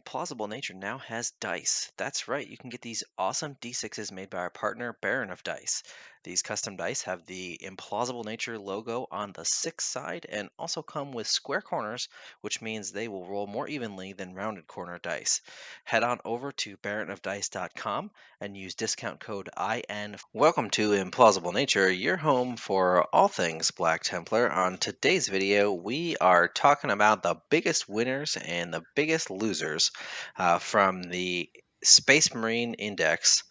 Implausible Nature now has dice. That's right, you can get these awesome D6s made by our partner Baron of Dice. These custom dice have the Implausible Nature logo on the 6 side and also come with square corners, which means they will roll more evenly than rounded corner dice. Head on over to baronofdice.com and use discount code IN. Welcome to Implausible Nature, your home for all things Black Templar. On today's video, we are talking about the biggest winners and the biggest losers from the Space Marine Index.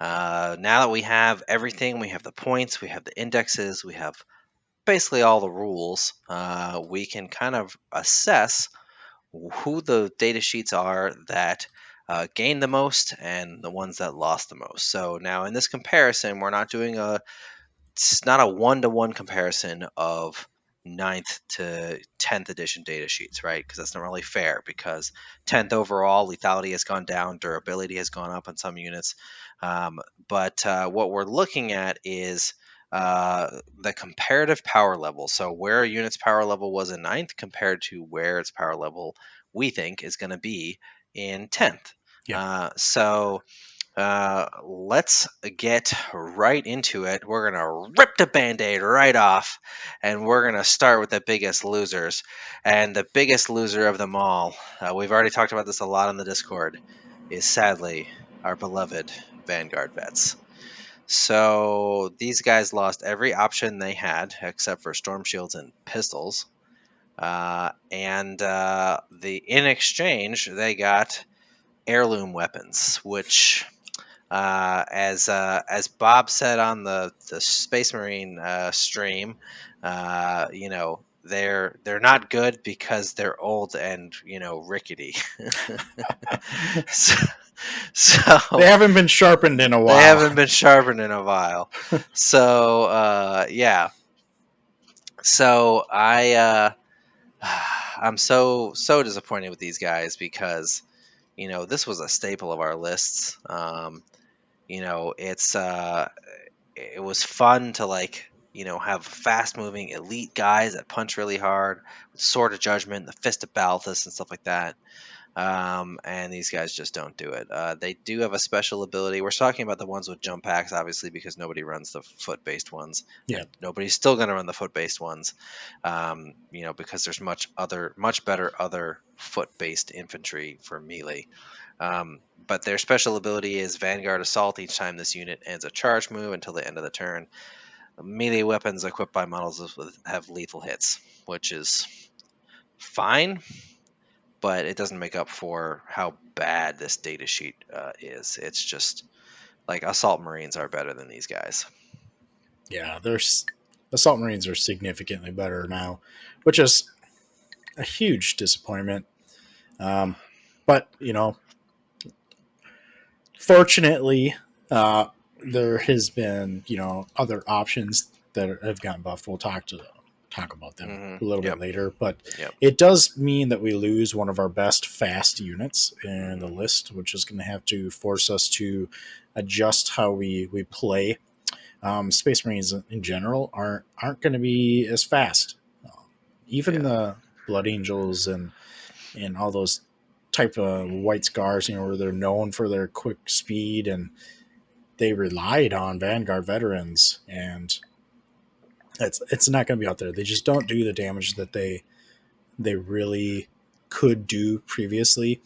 Now that we have everything, we have the points, we have the indexes, we have basically all the rules, we can kind of assess who the data sheets are that gained the most and the ones that lost the most. So now in this comparison, we're not doing it's not a one-to-one comparison of 9th to 10th edition data sheets, right? Because that's not really fair, because 10th overall, lethality has gone down, durability has gone up on some units. But what we're looking at is the comparative power level. So where a unit's power level was in 9th compared to where its power level we think is going to be in 10th. Yeah. Let's get right into it. We're going to rip the Band-Aid right off, and we're going to start with the biggest losers. And the biggest loser of them all, we've already talked about this a lot on the Discord, is sadly our beloved Vanguard vets. So these guys lost every option they had except for storm shields and pistols. In exchange, they got heirloom weapons, which as Bob said on the Space Marine stream, they're not good because they're old and rickety. so They haven't been sharpened in a while. They haven't been sharpened in a while. So yeah. So I'm so disappointed with these guys because this was a staple of our lists. It was fun to have fast moving elite guys that punch really hard with Sword of Judgment, the Fist of Balthus, and stuff like that. And these guys just don't do it. They do have a special ability. We're talking about the ones with jump packs, obviously, because nobody runs the foot-based ones. Yeah. And nobody's still going to run the foot-based ones, because there's much better other foot-based infantry for melee. But their special ability is Vanguard Assault each time this unit ends a charge move until the end of the turn. Melee weapons equipped by models have lethal hits, which is fine, but it doesn't make up for how bad this data sheet is. It's just like Assault Marines are better than these guys. Yeah, Assault Marines are significantly better now, which is a huge disappointment. But, fortunately, there has been, other options that have gotten buffed. We'll talk about them a little bit later, but it does mean that we lose one of our best fast units in the list, which is going to have to force us to adjust how we play. Space Marines in general aren't going to be as fast. Even the Blood Angels and all those type of White Scars, where they're known for their quick speed, and they relied on Vanguard veterans, and it's not going to be out there. They just don't do the damage that they really could do previously.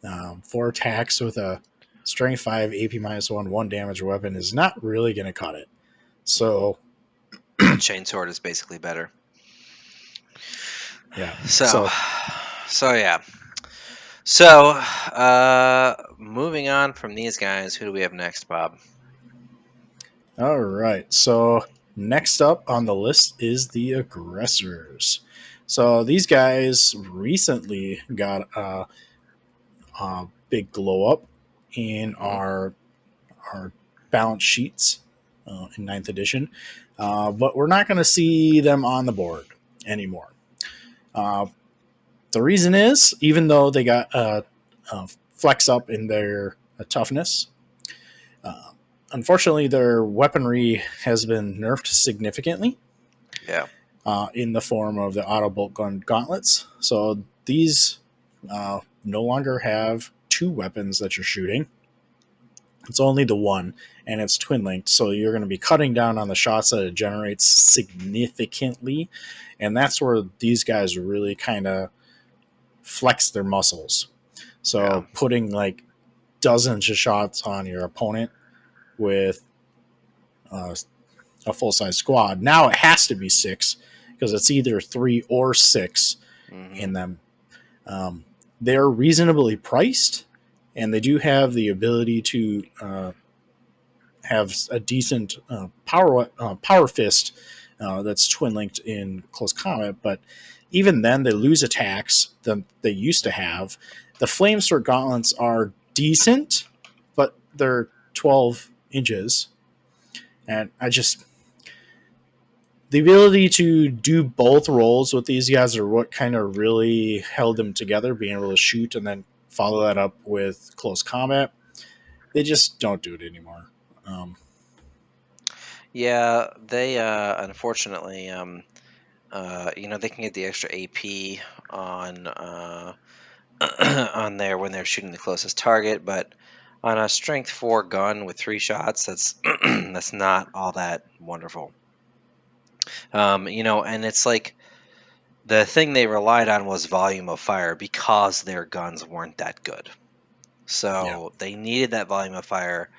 4 attacks with a strength 5 AP -1 damage weapon is not really going to cut it. So Chainsword is basically better. Yeah. So yeah. So moving on from these guys, who do we have next, Bob? All right. So next up on the list is the Aggressors. So these guys recently got a big glow up in our balance sheets in 9th edition, but we're not going to see them on the board anymore. The reason is, even though they got a flex up in their toughness, unfortunately their weaponry has been nerfed significantly. In the form of the auto bolt gun gauntlets. So these no longer have two weapons that you're shooting. It's only the one, and it's twin linked. So you're going to be cutting down on the shots that it generates significantly. And that's where these guys really kind of flex their muscles. Yeah. So putting like dozens of shots on your opponent with uh, a full size squad. Now it has to be six because it's either three or six Hmm. in them. Um, they're reasonably priced, and they do have the ability to have a decent power fist that's twin linked in close combat. But even then, they lose attacks that they used to have. The Flamesword gauntlets are decent, but they're 12 inches, and I just the ability to do both roles with these guys are what kind of really held them together, being able to shoot and then follow that up with close combat. They just don't do it anymore. Um, Yeah, they unfortunately, they can get the extra AP on on there when they're shooting the closest target, but on a strength 4 gun with 3 shots, that's that's not all that wonderful. And it's like the thing they relied on was volume of fire because their guns weren't that good. yeah, So they needed that volume of fire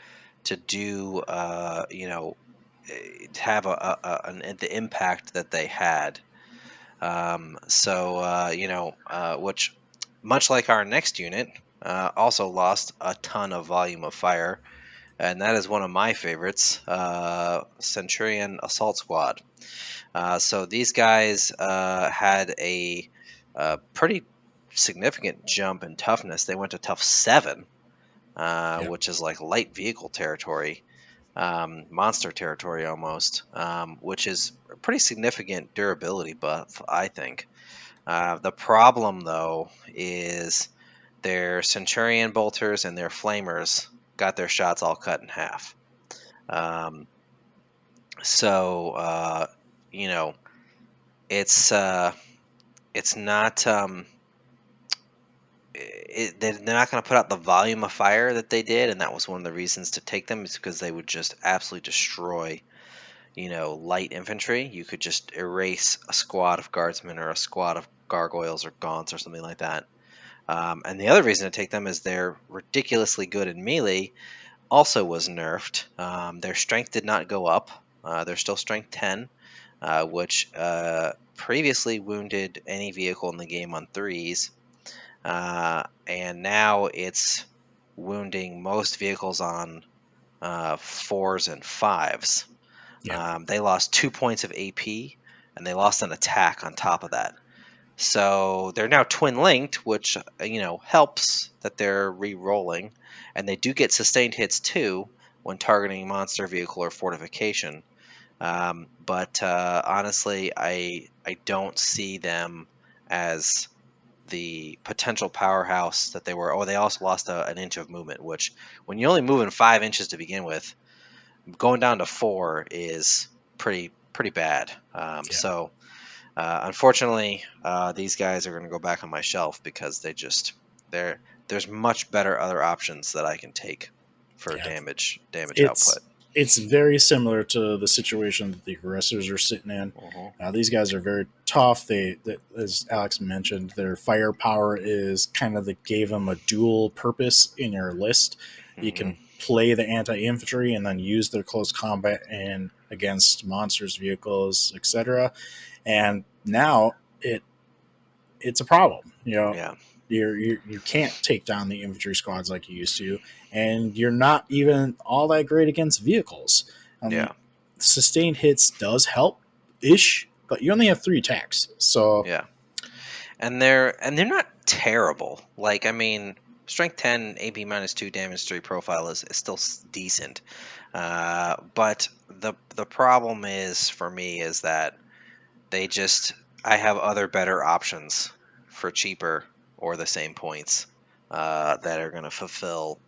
to do, to have the impact that they had. Which, much like our next unit, also lost a ton of volume of fire, and that is one of my favorites, Centurion Assault Squad. So these guys had a pretty significant jump in toughness. They went to tough 7, yeah, which is like light vehicle territory, monster territory almost, which is a pretty significant durability buff, I think. The problem, though, is their Centurion bolters and their flamers got their shots all cut in half. Um, so you know, it's not they're not going to put out the volume of fire that they did, and that was one of the reasons to take them, is because they would just absolutely destroy light infantry. You could just erase a squad of guardsmen or a squad of gargoyles or gaunts or something like that. And the other reason to take them is they're ridiculously good in melee. Also was nerfed. Their strength did not go up. They're still strength 10, which previously wounded any vehicle in the game on 3s. And now it's wounding most vehicles on 4s and 5s. yeah, They lost 2 points of AP, and they lost an attack on top of that. So they're now twin linked, which helps that they're re-rolling, and they do get sustained hits too when targeting monster vehicle or fortification. But honestly, I don't see them as the potential powerhouse that they were. Oh, they also lost an inch of movement, which when you're only moving 5 inches to begin with, going down to 4 is pretty bad. yeah. Unfortunately, these guys are going to go back on my shelf because there's much better other options that I can take for Yeah, damage output. it's very similar to the situation that the aggressors are sitting in. Hmm. These guys are very tough. As Alex mentioned, their firepower is kind of that gave them a dual purpose in your list. You Hmm. can play the anti-infantry and then use their close combat and against monsters, vehicles, etc. And now it's a problem. Yeah, You can't take down the infantry squads like you used to, and you're not even all that great against vehicles. I mean, yeah, sustained hits does help ish, but you only have 3 attacks. So yeah. And they're not terrible. Like, I mean, strength 10, AP -2, damage 3 profile is still decent. But the problem is for me is that they just I have other better options for cheaper or the same points that are going to fulfill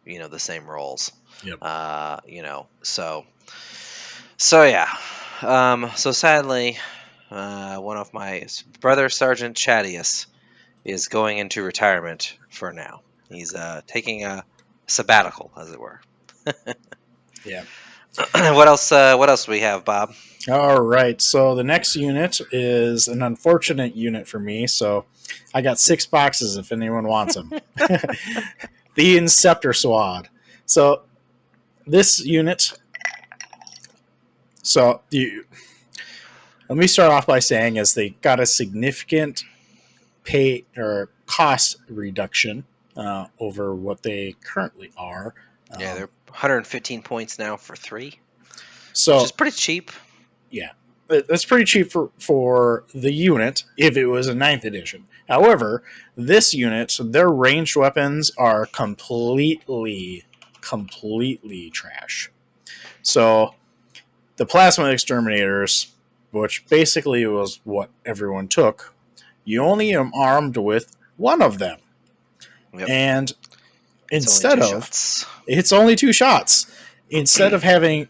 the same roles. yep, So yeah. So sadly, one of my brother Sergeant Chadius is going into retirement for now. He's taking a sabbatical, as it were. Yeah. What else? What else do we have, Bob? All right. So the next unit is an unfortunate unit for me. So I got 6 boxes if anyone wants them. The Inceptor Squad. So this unit. Let me start off by saying as they got a significant pay or cost reduction over what they currently are. Yeah, they're 115 points now for 3, which is So pretty cheap. yeah, that's pretty cheap for the unit if it was a 9th edition. However, this unit, their ranged weapons are completely trash. So the plasma exterminators, which basically was what everyone took, you only am armed with one of them. Yep. And It's only instead 2 of shots. it's only 2 shots. Instead of having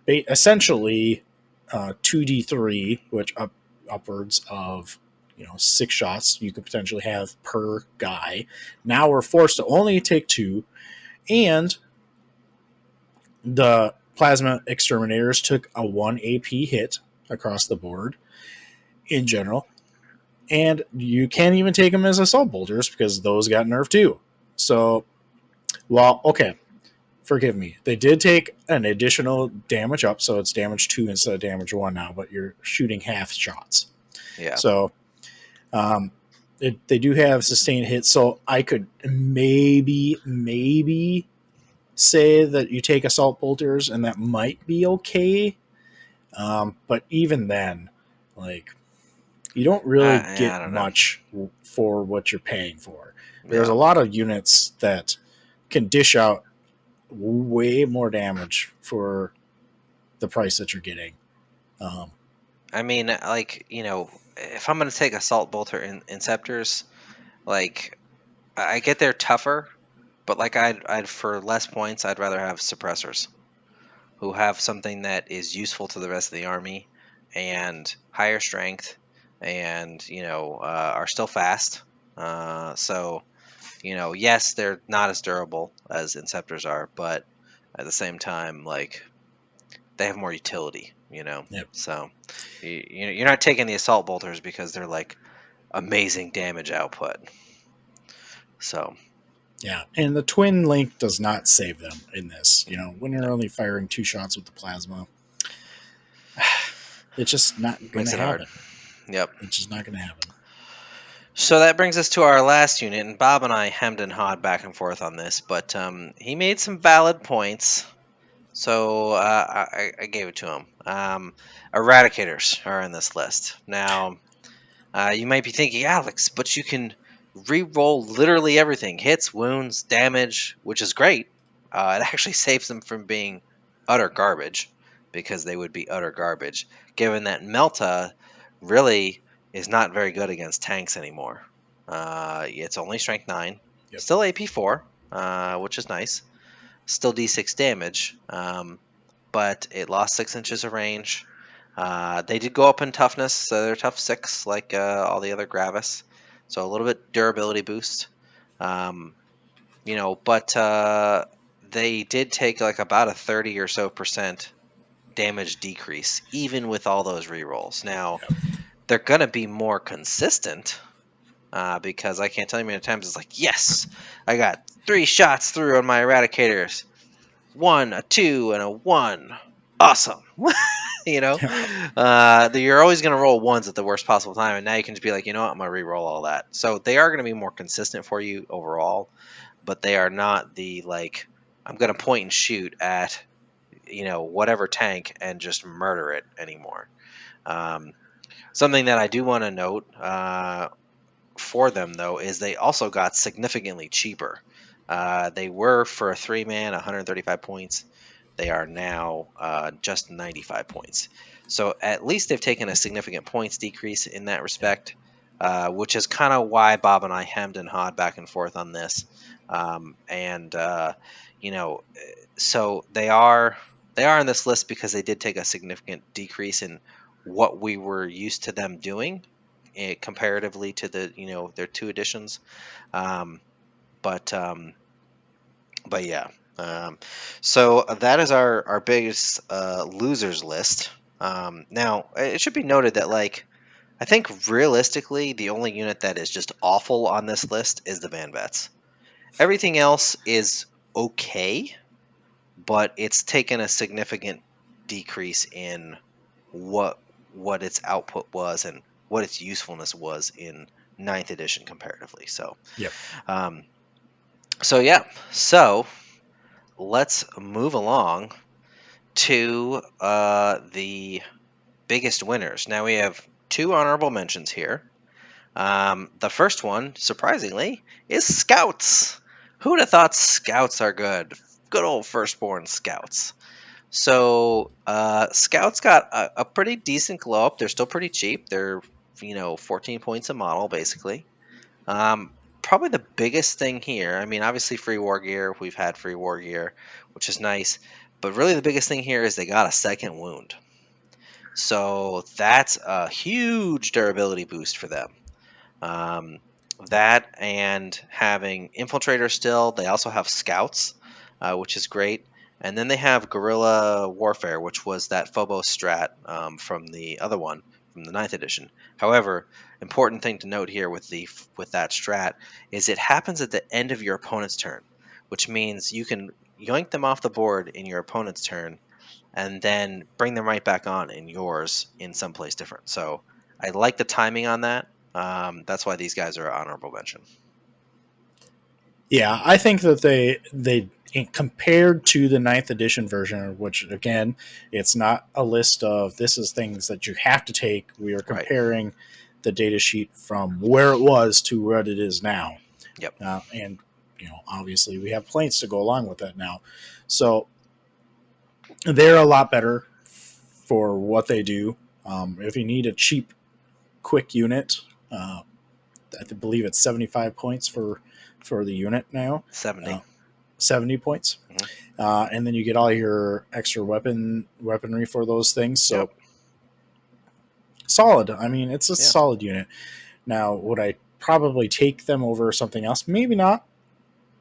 essentially 2d3, which upwards of 6 shots you could potentially have per guy. Now we're forced to only take 2, and the plasma exterminators took a 1 AP hit across the board in general, and you can't even take them as assault bolters because those got nerfed too. So, well, okay, forgive me. They did take an additional damage up, so it's damage 2 instead of damage 1 now, but you're shooting half shots. Yeah. So they do have sustained hits, so I could maybe say that you take assault bolters, and that might be okay. But even then, like, you don't really I get don't know. much for what you're paying for. There's Yeah. a lot of units that can dish out way more damage for the price that you're getting. I mean, like, if I'm going to take Assault Bolter in Inceptors, like, I get they're tougher, but, like, I'd for less points, I'd rather have Suppressors, who have something that is useful to the rest of the army and higher strength and, are still fast. So, yes, they're not as durable as Inceptors are, but at the same time, like, they have more utility, Yep. So you're not taking the assault bolters because they're like amazing damage output. So Yeah, and the twin link does not save them in this. When you're only firing 2 shots with the plasma, it's just not going to makes it hard. happen. Yep. It's just not going to happen. So that brings us to our last unit, and Bob and I hemmed and hawed back and forth on this, but he made some valid points, so I gave it to him. Eradicators are in this list. Now, you might be thinking, Alex, but you can re-roll literally everything: hits, wounds, damage, which is great. It actually saves them from being utter garbage, because they would be utter garbage, given that Melta really is not very good against tanks anymore. It's only strength 9, Yep. still AP 4, which is nice, still D6 damage, but it lost 6 inches of range. They did go up in toughness, so they're tough 6 like all the other Gravis, so a little bit durability boost. But they did take like about a 30 or so percent damage decrease, even with all those rerolls. Now, they're going to be more consistent, because I can't tell you how many times it's like, yes, I got 3 shots through on my Eradicators. 1, a 2, and a 1. Awesome. You're always going to roll 1s at the worst possible time, and now you can just be like, you know what, I'm going to re-roll all that. So they are going to be more consistent for you overall, but they are not the, like, I'm going to point and shoot at, whatever tank and just murder it anymore. Something that I do want to note for them, though, is they also got significantly cheaper. They were, for a 3-man, 135 points. They are now just 95 points. So at least they've taken a significant points decrease in that respect, which is kind of why Bob and I hemmed and hawed back and forth on this. So they are on this list because they did take a significant decrease in what we were used to them doing. comparatively to their 2 editions. Um, but yeah. So that is our biggest losers list. Now it should be noted that I think realistically the only unit that is just awful on this list is the Van Vets. Everything else is okay, but it's taken a significant decrease in what its output was and what its usefulness was in ninth edition comparatively. So, Yep. um, yeah. So let's move along to the biggest winners. Now we have 2 honorable mentions here. The first one, surprisingly, is Scouts. Who'd have thought Scouts are good? Good old firstborn Scouts. So Scouts got a pretty decent glow up. They're still pretty cheap. They're 14 points a model basically. Probably the biggest thing here. I mean, obviously free war gear. We've had free war gear, which is nice. But really, the biggest thing here is they got a second wound. So that's a huge durability boost for them. Um, that and having infiltrators still. They also have scouts, which is great. And then they have guerrilla warfare, which was that Phobos strat from the other one, from the ninth edition. However, important thing to note here with that strat is it happens at the end of your opponent's turn, which means you can yoink them off the board in your opponent's turn and then bring them right back on in yours in some place different. So I like the timing on that. That's why these guys are an honorable mention. Yeah, I think that they compared to the ninth edition version, which again, it's not a list of this is things that you have to take. We are Right. comparing the data sheet from where it was to what it is now. Yep. And obviously we have planes to go along with that now. So they're a lot better for what they do. If you need a cheap, quick unit, I believe it's 75 points for the unit now. 70. 70 points. Mhm. And then you get all your extra weaponry for those things. So Yep. solid. I mean, it's a Yeah. solid unit. Now, would I probably take them over something else? Maybe not.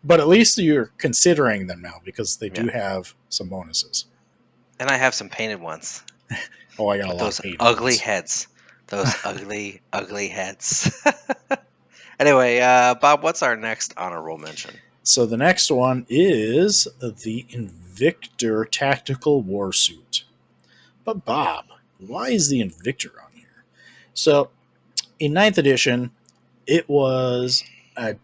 But at least you're considering them now because they do have some bonuses. And I have some painted ones. Oh, I got a With lot those of painted ugly ones. heads. Those ugly, ugly heads. Anyway, Bob, what's our next honorable mention? So the next one is the Invictor Tactical Warsuit. But Bob, why is the Invictor on here? So in ninth edition, it was a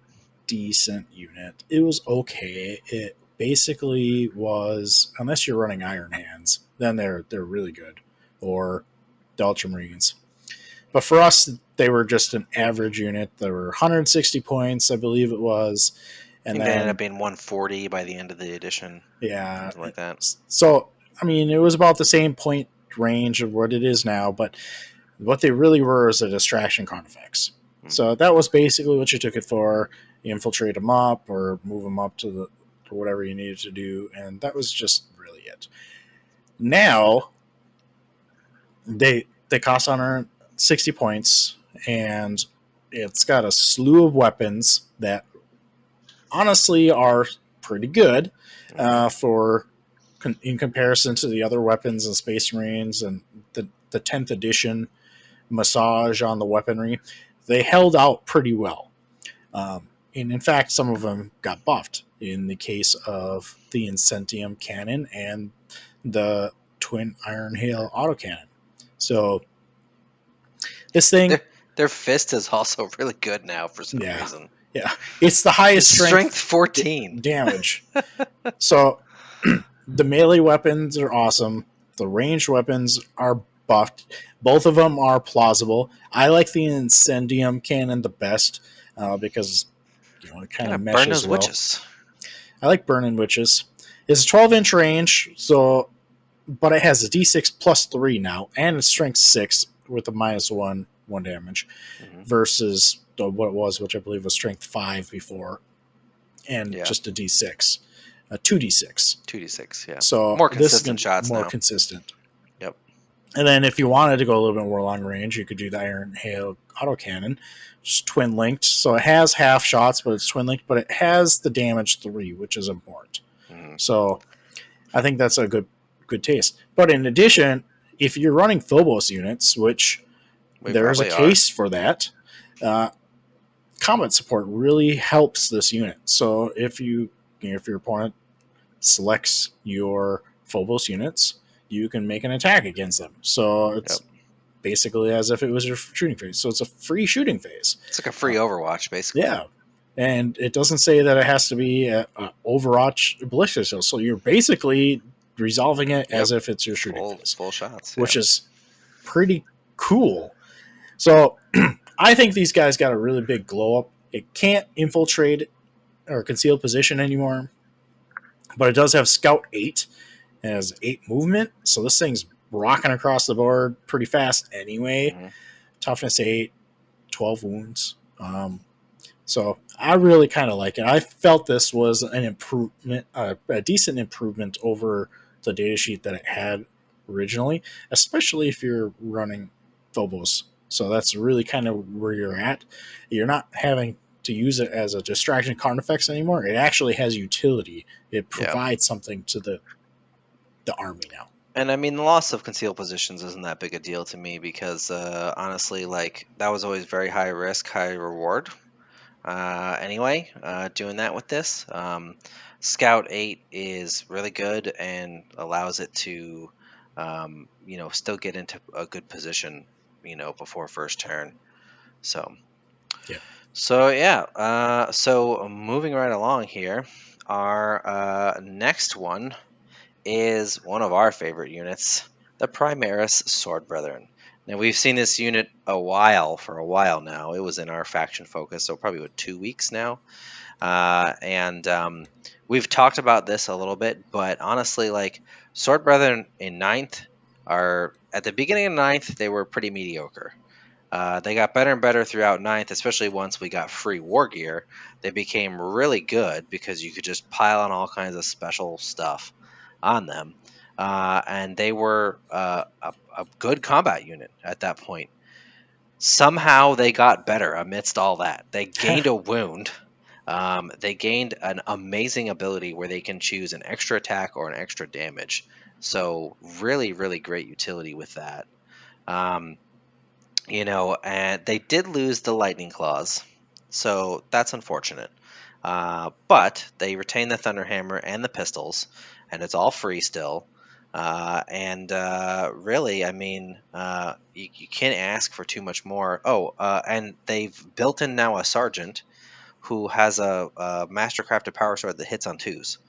decent unit. It was okay. It basically was, unless you're running Iron Hands, then they're really good, or the Ultramarines. But for us, they were just an average unit. There were 160 points, I believe it was, I and think they ended up then being 140 by the end of the edition. yeah. Something like that. So I mean, it was about the same point range of what it is now, but what they really were is a distraction convex. So that was basically what you took it for. You infiltrate them up or move them up to whatever you needed to do, and that was just really it. Now they cost 160 points, and it's got a slew of weapons that honestly are pretty good for in comparison to the other weapons and Space Marines and the 10th edition massage on the weaponry. They held out pretty well. And in fact, some of them got buffed in the case of the Incentium cannon and the Twin Iron Hail autocannon. So this thing, their fist is also really good now for some yeah, reason. yeah, it's the highest strength 14 damage. So the melee weapons are awesome. The ranged weapons are buffed. Both of them are plausible. I like the Incendium cannon the best because it kind of burn meshes those well. witches. I like burning witches. It's a 12-inch range, but it has a D6 plus 3 now, and it's strength 6 with a minus 1 damage, versus what it was, which I believe was strength 5 before, and just a D6. 2d6. 2d6, yeah. So More this is consistent shots more now. consistent. Yep. And then if you wanted to go a little bit more long range, you could do the Iron Hail autocannon, just twin linked. So it has half shots, but it's twin linked, but it has the damage 3, which is important. Mm-hmm. So I think that's a good taste. But in addition, if you're running Phobos units, which We there's a probably are. case for that, uh, combat support really helps this unit. So if your opponent selects your Phobos units, you can make an attack against them. So Yep. it's basically as if it was your shooting phase. So it's a free shooting phase. It's like a free Overwatch, basically. Yeah. And it doesn't say that it has to be a Overwatch ballistic skill. So you're basically resolving it as if it's your shooting phase, full shots, which is pretty cool. So I think these guys got a really big glow up. It can't infiltrate or conceal position anymore, but it does have Scout 8. It has 8 movement, so this thing's rocking across the board pretty fast anyway. Mm-hmm. Toughness 8, 12 wounds. So I really kind of like it. I felt this was an improvement, a decent improvement over the datasheet that it had originally, especially if you're running Phobos. So that's really kind of where you're at. You're not having to use it as a distraction card effects anymore. It actually has utility. It provides something to the army now. And I mean, the loss of concealed positions isn't that big a deal to me because honestly, like that was always very high risk, high reward. Anyway, doing that with this, Scout 8 is really good and allows it to, still get into a good position, before first turn. So, Yeah. so yeah. So moving right along here, our next one is one of our favorite units, the Primaris Sword Brethren. Now we've seen this unit for a while now. It was in our faction focus, so probably about 2 weeks now. And we've talked about this a little bit, but honestly, like Sword Brethren in ninth are at the beginning of ninth, they were pretty mediocre. They got better and better throughout ninth, especially once we got free war gear. They became really good because you could just pile on all kinds of special stuff on them. And they were a good combat unit at that point. Somehow they got better amidst all that. They gained a wound. They gained an amazing ability where they can choose an extra attack or an extra damage. So really, really great utility with that. Um, and they did lose the lightning claws, so that's unfortunate. But they retain the thunderhammer and the pistols, and it's all free still. And really, I mean, you can't ask for too much more. Oh, and they've built in now a sergeant who has a mastercrafted power sword that hits on twos.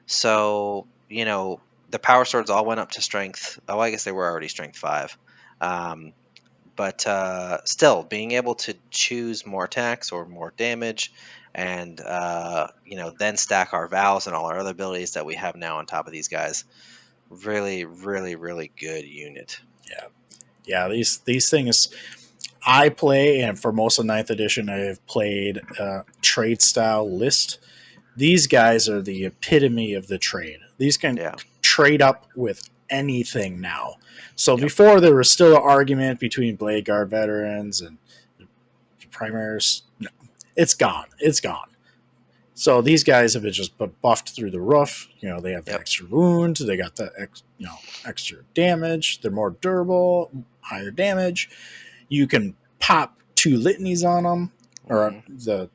So the power swords all went up to strength. Oh, I guess they were already strength 5. Um, but still, being able to choose more attacks or more damage, and then stack our vows and all our other abilities that we have now on top of these guys, really, really, really good unit. Yeah. These things I play, and for most of ninth edition, I have played trade style list. These guys are the epitome of the trade. These can trade up with anything now. So before there was still an argument between Blade Guard veterans and Primaris. No, it's gone. It's gone. So these guys have been just buffed through the roof. They have the extra wound. They got the extra damage. They're more durable, higher damage. You can pop 2 litanies on them, or the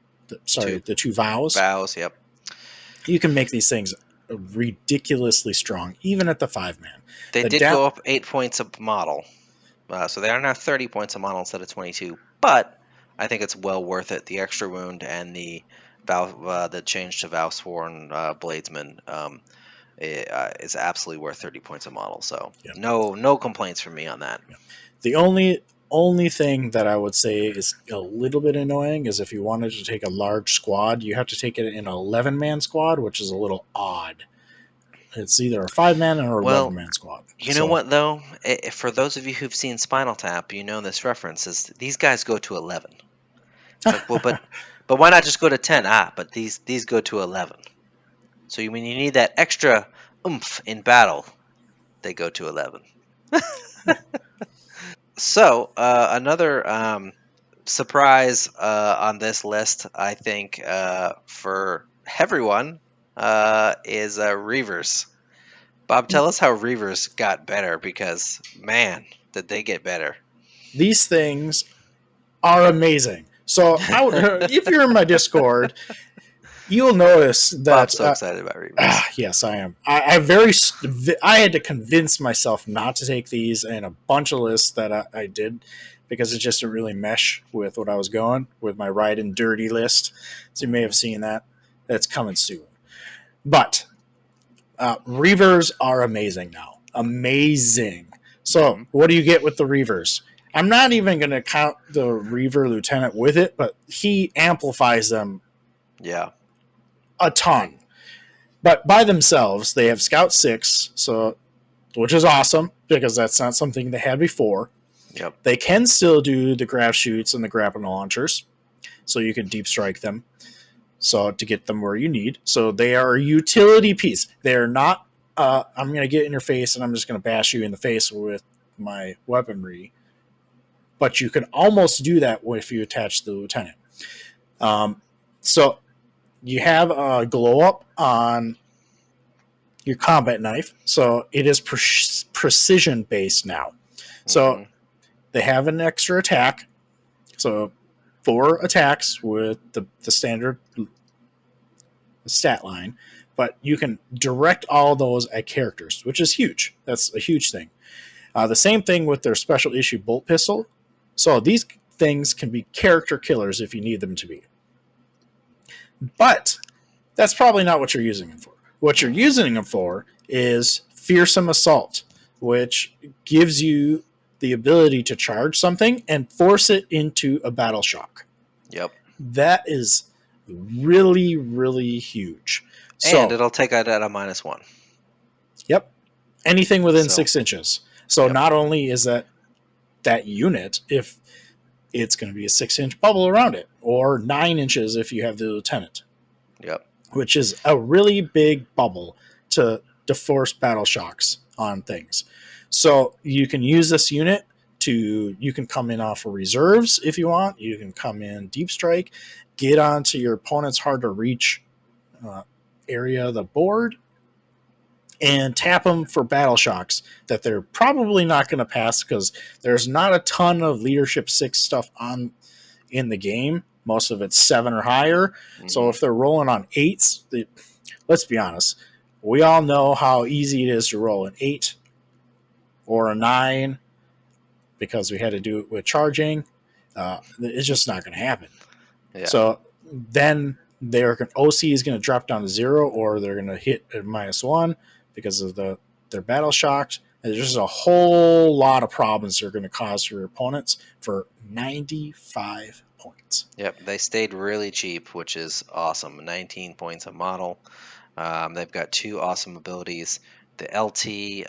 2 vows. Vows, yep. You can make these things ridiculously strong, even at the 5-man. They did go up 8 points a model, so they are now 30 points a model instead of 22. But I think it's well worth it. The extra wound and the change to Valsworn Bladesman is absolutely worth 30 points a model. So no complaints from me on that. The only thing that I would say is a little bit annoying is if you wanted to take a large squad, you have to take it in an 11-man squad, which is a little odd. It's either a 5-man or 11-man squad. You know what, though? For those of you who've seen Spinal Tap, you know this reference is these guys go to 11. It's like, well, but why not just go to 10? But these go to 11. So when you need that extra oomph in battle, they go to 11. So another surprise on this list, I think, for everyone is Reavers. Bob, tell us how Reavers got better because, man, did they get better. These things are amazing. So if you're in my Discord, you'll notice Bob's that so excited about Reavers. yes, I am. I had to convince myself not to take these and a bunch of lists that I did because it just didn't really mesh with what I was going with my ride and dirty list. So you may Hmm. have seen that. That's coming soon. But Reavers are amazing now. Amazing. So Hmm. what do you get with the Reavers? I'm not even going to count the Reaver Lieutenant with it, but he amplifies them Yeah. a ton. But by themselves, they have Scout 6, so which is awesome because that's not something they had before. Yep. They can still do the grav shoots and the grappling launchers, so you can deep strike them. So to get them where you need. So they are a utility piece. They are not. I'm going to get in your face and I'm just going to bash you in the face with my weaponry. But you can almost do that if you attach the lieutenant. So you have a glow up on your combat knife. So it is precision based now. So Hmm. they have an extra attack. So 4 attacks with the standard stat line, but you can direct all those at characters, which is huge. That's a huge thing. The same thing with their special issue bolt pistol. So these things can be character killers if you need them to be. But that's probably not what you're using them for. What you're Hmm. using them for is fearsome assault, which gives you the ability to charge something and force it into a battle shock. Yep. That is really, really huge. And So, it'll take it at a -1. yep, anything within So, 6 inches. So yep. not only is that unit, if it's going to be a 6 inch bubble around it, or 9 inches if you have the lieutenant, Yep. which is a really big bubble to force battle shocks on things. So you can use this unit to you can come in off of reserves if you want. You can come in deep strike, get onto your opponent's hard to reach uh, area of the board, and tap them for battle shocks that they're probably not going to pass because there's not a ton of leadership 6 stuff on in the game. Most of it's 7 or higher. So Hmm. if they're rolling on 8s, let's be honest, we all know how easy it is to roll an 8 or a 9 because we had to do it with charging. It's just not going to happen. Yeah. So then their OC is going to drop down to 0, or they're going to hit at -1 because of their battle shocks. And there's just a whole lot of problems they're going to cause for your opponents for 95 points. Yep. They stayed really cheap, which is awesome. 19 points a model. They've got 2 awesome abilities. The LT,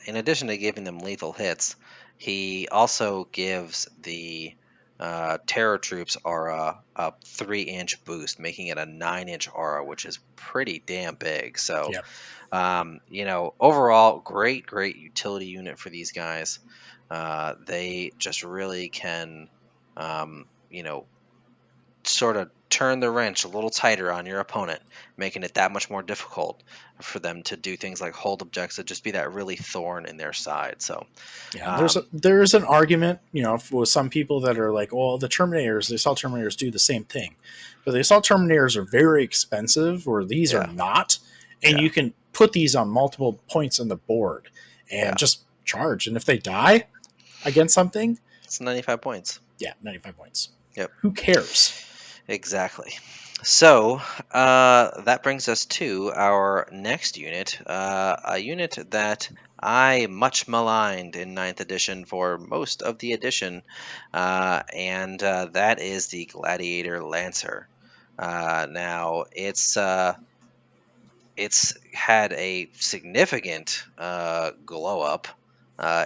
in addition to giving them lethal hits, he also gives the Terror Troops aura a 3-inch boost, making it a 9-inch aura, which is pretty damn big. So, Yep. overall, great utility unit for these guys. They just really can, um, you know, sort of turn the wrench a little tighter on your opponent, making it that much more difficult for them to do things like hold objectives, just be that really thorn in their side. So, Yeah, um, there's an argument, with some people that are like, well, the assault terminators do the same thing, but the assault terminators are very expensive, or these are yeah, not, and yeah, you can put these on multiple points on the board and yeah, just charge, and if they die against something, it's 95 points. yeah, 95 points. Yep, Who cares? exactly. So that brings us to our next unit, a unit that I much maligned in ninth edition for most of the edition, and that is the Gladiator Lancer. Now it's had a significant glow up,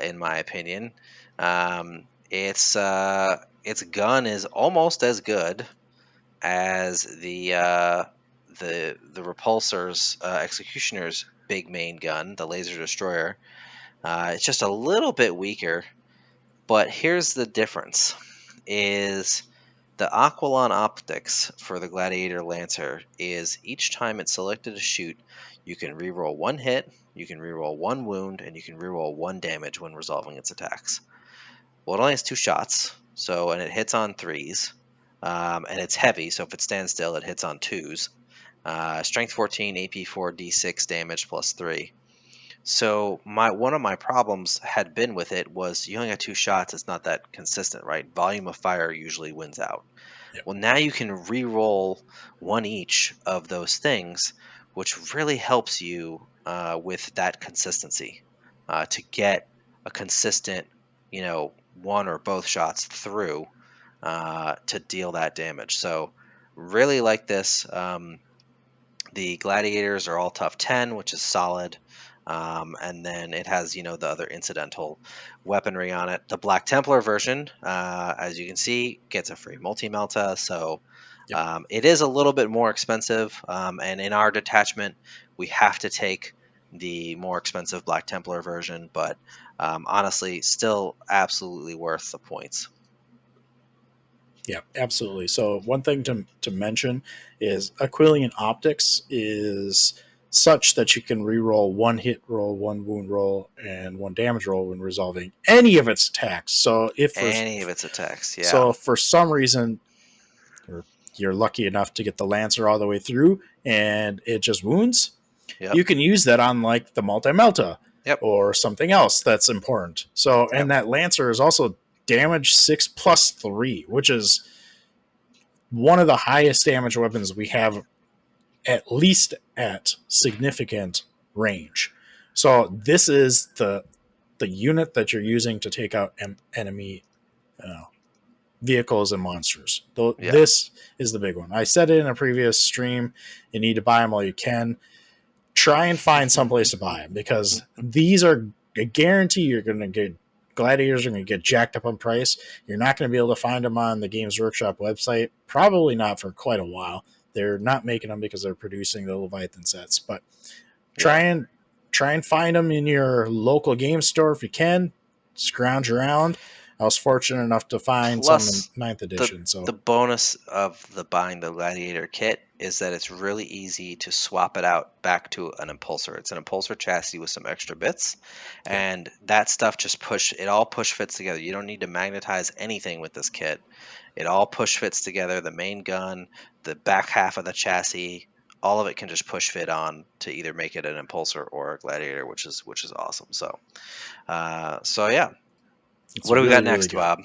in my opinion. Its gun is almost as good as the repulsor's executioner's big main gun, the laser destroyer. It's just a little bit weaker, but here's the difference: is the Aquilon optics for the Gladiator Lancer is each time it's selected to shoot, you can reroll 1 hit, you can reroll 1 wound, and you can reroll 1 damage when resolving its attacks. Well, it only has 2 shots, and it hits on 3s, and it's heavy, so if it stands still, it hits on 2s. Strength 14, AP 4, D6 damage plus 3. So one of my problems had been with it was you only got 2 shots. It's not that consistent, right? Volume of fire usually wins out. Yep. Well, now you can re-roll 1 each of those things, which really helps you with that consistency to get a consistent, 1 or both shots through to deal that damage. So really like this. The Gladiators are all tough 10, which is solid. And then it has, the other incidental weaponry on it. The Black Templar version, as you can see, gets a free multi-melta. So Yep. it is a little bit more expensive. And in our detachment, we have to take the more expensive Black Templar version. But honestly, still absolutely worth the points. Yeah, absolutely. So one thing to mention is Aquilian Optics is such that you can reroll 1 hit roll, 1 wound roll, and 1 damage roll when resolving any of its attacks. So Any of its attacks, yeah. for some reason you're lucky enough to get the Lancer all the way through and it just wounds, Yep. you can use that on like the multi-melta Yep. or something else that's important. So, and Yep. that Lancer is also damage 6 plus 3, which is one of the highest damage weapons we have, at least at significant range. So this is the unit that you're using to take out enemy vehicles and monsters. Yeah. This is the big one. I said it in a previous stream. You need to buy them while you can. Try and find someplace to buy them because these are a guarantee you're going to get. Gladiators are going to get jacked up on price. You're not going to be able to find them on the Games Workshop website. Probably not for quite a while. They're not making them because they're producing the Leviathan sets. But try and find them in your local game store if you can. Scrounge around. I was fortunate enough to find some in Plus, 9th edition. So the bonus of buying the Gladiator kit is that it's really easy to swap it out back to an impulsor. It's an impulsor chassis with some extra bits, yeah, and that stuff just all push fits together. You don't need to magnetize anything with this kit. It all push fits together. The main gun, the back half of the chassis, all of it can just push fit on to either make it an impulsor or a Gladiator, which is awesome. So, yeah. it's What do we got really, really next, good. Bob?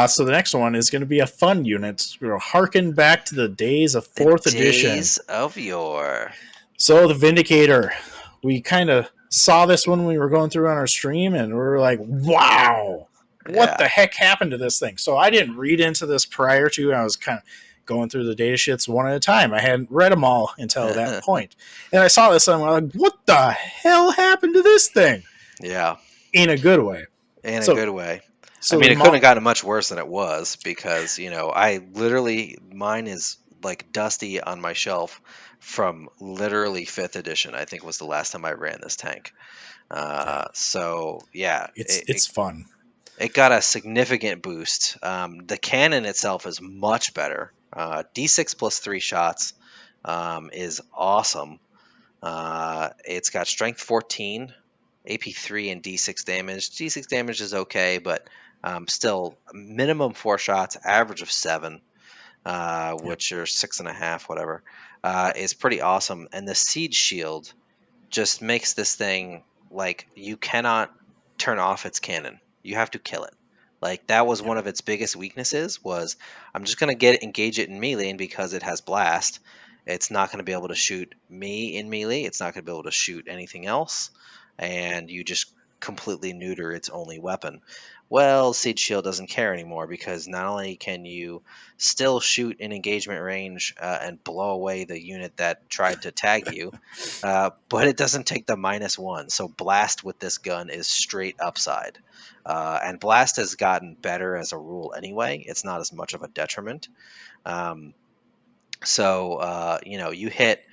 So the next one is going to be a fun unit. We're harken back to the days of 4th edition. Days of yore. So the Vindicator. We kind of saw this when we were going through on our stream, and we were like, wow, what the heck happened to this thing? So I didn't read into this prior to, I was kind of going through the data sheets one at a time. I hadn't read them all until that point. And I saw this, and I'm like, what the hell happened to this thing? Yeah. In a good way. In a good way. So I mean, it couldn't have gotten much worse than it was because, I literally, mine is like dusty on my shelf from literally 5th edition, I think was the last time I ran this tank. So, yeah. It's fun. It got a significant boost. The cannon itself is much better. D6 plus 3 shots is awesome. It's got strength 14, AP3, and D6 damage. D6 damage is okay, but still minimum 4 shots, average of 7, which are 6.5, whatever, is pretty awesome. And the siege shield just makes this thing like you cannot turn off its cannon. You have to kill it. Like that was one of its biggest weaknesses was I'm just gonna engage it in melee, and because it has blast, it's not gonna be able to shoot me in melee. It's not gonna be able to shoot anything else, and you just completely neuter its only weapon. Well, Siege Shield doesn't care anymore because not only can you still shoot in engagement range and blow away the unit that tried to tag you, but it doesn't take the -1. So blast with this gun is straight upside. And blast has gotten better as a rule anyway. It's not as much of a detriment. You hit,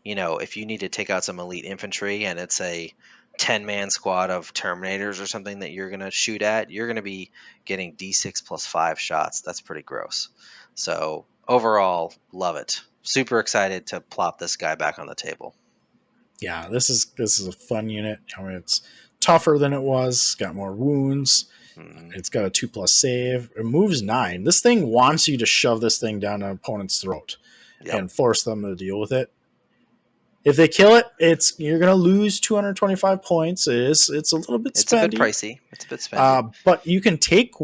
if you need to take out some elite infantry and it's a 10-man squad of Terminators or something that you're going to shoot at, you're going to be getting D6 plus 5 shots. That's pretty gross. So overall, love it. Super excited to plop this guy back on the table. Yeah, this is a fun unit. I mean, it's tougher than it was. It's got more wounds. Mm, It's got a 2+ save. It moves 9. This thing wants you to shove this thing down an opponent's throat yep. and force them to deal with it. If they kill it, you're gonna lose 225 points. It's a little bit It's a bit spendy, pricey. It's a bit spendy. but you can take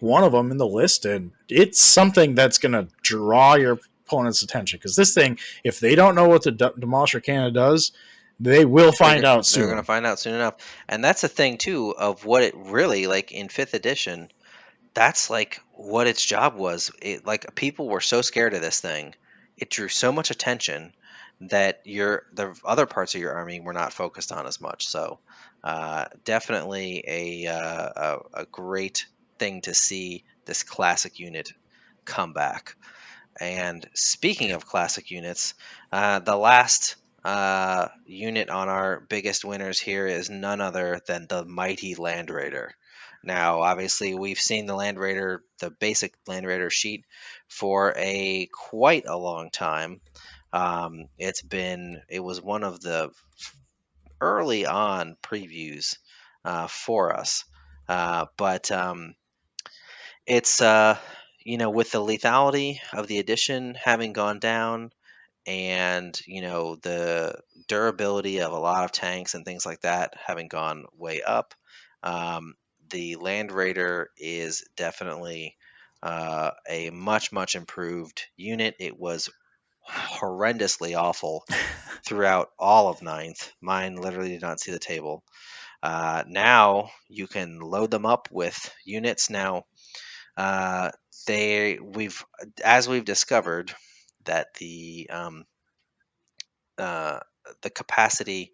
one of them in the list, and it's something that's gonna draw your opponent's attention. Because this thing, if they don't know what the Demolisher Cannon does, they will find out They're going to soon. find out soon enough. And that's the thing too of what it really like in 5th edition. That's like what its job was. It like people were so scared of this thing. It drew so much attention that the other parts of your army were not focused on as much. So definitely a great thing to see this classic unit come back. And speaking Yeah, of classic units, the last unit on our biggest winners here is none other than the mighty Land Raider. Now, obviously, we've seen the Land Raider, the basic Land Raider sheet, for quite a long time. It was one of the early on previews for us, but it's with the lethality of the edition having gone down, and the durability of a lot of tanks and things like that having gone way up, um, the Land Raider is definitely a much improved unit. It was horrendously awful throughout all of ninth. Mine literally did not see the table. Now you can load them up with units. Now uh, we've as we've discovered that uh, the capacity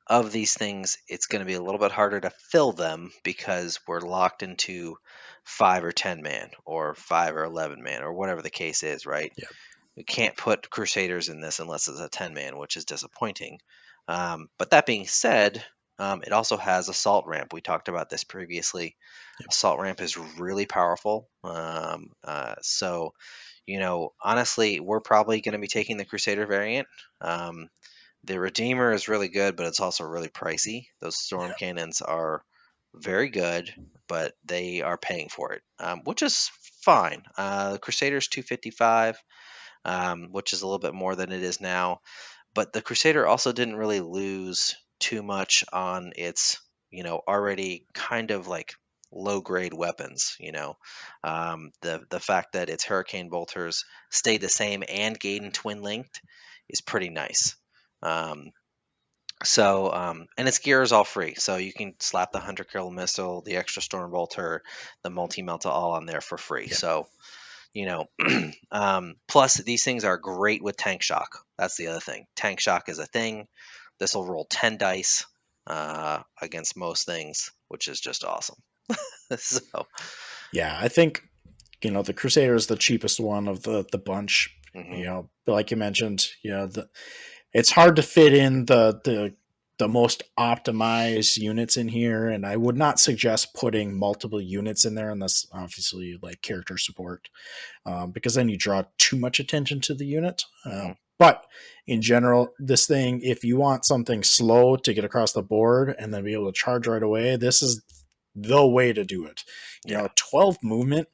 of these things, it's going to be a little bit harder to fill them because we're locked into 5 or 10 man or 5 or 11 man or whatever the case is, right? yeah, We can't put Crusaders in this unless it's a 10 man, which is disappointing. But that being said, it also has assault ramp. We talked about this previously. yeah. Assault ramp is really powerful. Honestly, we're probably going to be taking the Crusader variant. Um, the Redeemer is really good, but it's also really pricey. Those storm cannons are very good, but they are paying for it, which is fine. The Crusader's 255, which is a little bit more than it is now. But the Crusader also didn't really lose too much on its, already kind of like low grade weapons. The fact that its Hurricane bolters stay the same and gain twin linked is pretty nice. Um, and its gear is all free, so you can slap the 100 kill missile, the extra storm bolter, the multi melta all on there for free. Yeah. So you know plus these things are great with tank shock. That's the other thing. Tank shock is a thing. This will roll 10 dice against most things, which is just awesome. So Yeah, I think the Crusader is the cheapest one of the bunch. mhm, Like you mentioned, it's hard to fit in the most optimized units in here, and I would not suggest putting multiple units in there unless obviously you like character support, because then you draw too much attention to the unit. mhm, But in general, this thing, if you want something slow to get across the board and then be able to charge right away, this is the way to do it. yeah, 12 movement.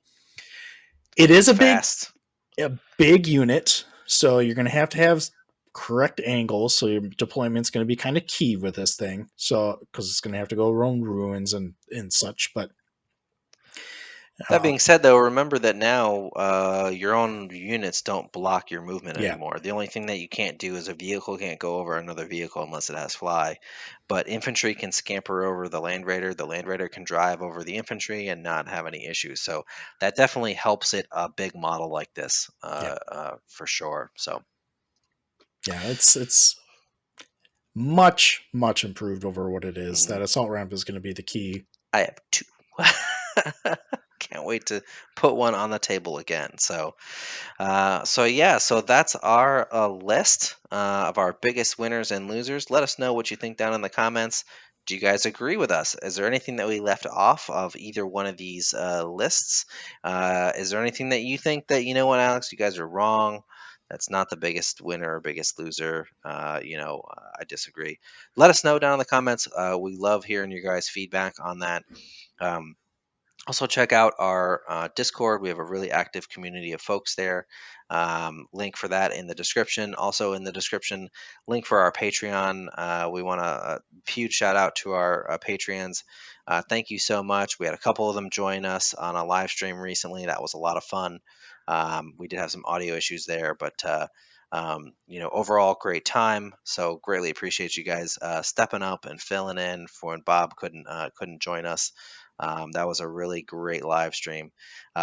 It is fast. a big unit, so you're going to have correct angles. So your deployment's going to be kind of key with this thing. So because it's going to have to go around ruins and such. But That uh, being said, though, remember that now your own units don't block your movement yeah, anymore. The only thing that you can't do is a vehicle can't go over another vehicle unless it has fly. But infantry can scamper over the Land Raider. The Land Raider can drive over the infantry and not have any issues. So that definitely helps it a big model like this yeah, for sure. So yeah, it's much improved over what it is. mhm. That assault ramp is going to be the key. I have two. Can't wait to put one on the table again. So that's our list of our biggest winners and losers. Let us know what you think down in the comments. Do you guys agree with us? Is there anything that we left off of either one of these lists? Is there anything that you think that, you know what, Alex, you guys are wrong? That's not the biggest winner or biggest loser. I disagree. Let us know down in the comments. We love hearing your guys' feedback on that. Um, Also, check out our Discord. We have a really active community of folks there. Link for that in the description. Also, in the description, link for our Patreon. We want a huge shout out to our Patreons. Thank you so much. We had a couple of them join us on a live stream recently. That was a lot of fun. We did have some audio issues there, but overall, great time. So greatly appreciate you guys stepping up and filling in for when Bob couldn't join us. That was a really great live stream.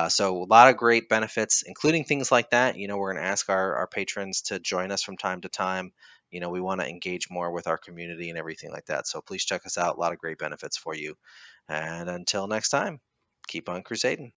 So a lot of great benefits, including things like that. We're going to ask our patrons to join us from time to time. We want to engage more with our community and everything like that. So please check us out. A lot of great benefits for you. And until next time, keep on crusading.